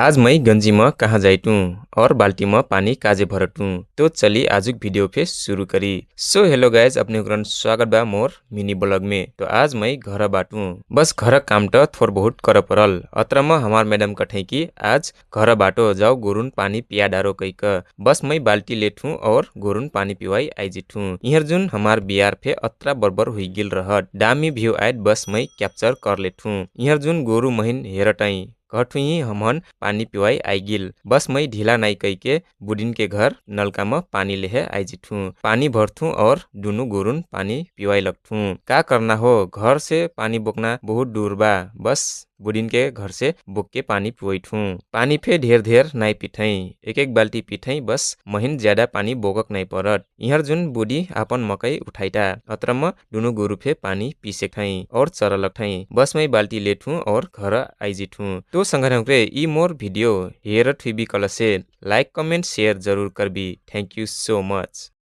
आज मैं गंजी में कहाँ जाइटू और बाल्टी में पानी काजे भरटू। तो चली आजुक वीडियो पे शुरू करी। सो हेलो गाइज, अपने ग्रहण स्वागत बा मोर मिनी ब्लॉग में। तो आज मैं घर बाटू, बस घर काम ट थोर बहुत कर परल। अत्र में हमार मैडम कठै की आज घर बाटो जाओ गोरुन पानी पिया डारो कई का। बस मैं बाल्टी लेठू और गोरुन पानी पिवाई आई जिठू। इहर जुन हमार बियार फे अत्रा बरबर हुई गिल रहत। डामी व्यू आयत बस मैं कैप्चर कर लेठू। इहर जुन गोरु महिन हेरटाई कठुही हमन पानी पिवाई आई गिल। बस मैं ढीला नाई कई के बुडिन के घर नलका में पानी लेहे आई जिठू। पानी भरथू और दुनु गोरुन पानी पिवाई लगथू। का करना हो, घर से पानी बोकना बहुत दूर बा। बस बुडिन के घर से बोक के पानी पिवाइठू। पानी फे ढेर ढेर नाई पिठई, एक एक बाल्टी पिठई। बस महिन ज्यादा पानी बोकक नाई परत। इहर जुन बुडी आपन मकई उठाइटा अत्र में दुनु गोरु फे पानी पीसे खई और चरलक खई। बस मैं बाल्टी लेठू और घर आई जिठू। तो संगरे ई मोर वीडियो हेर ठुबी कल से लाइक कमेंट शेयर जरूर करबी। Thank you so much.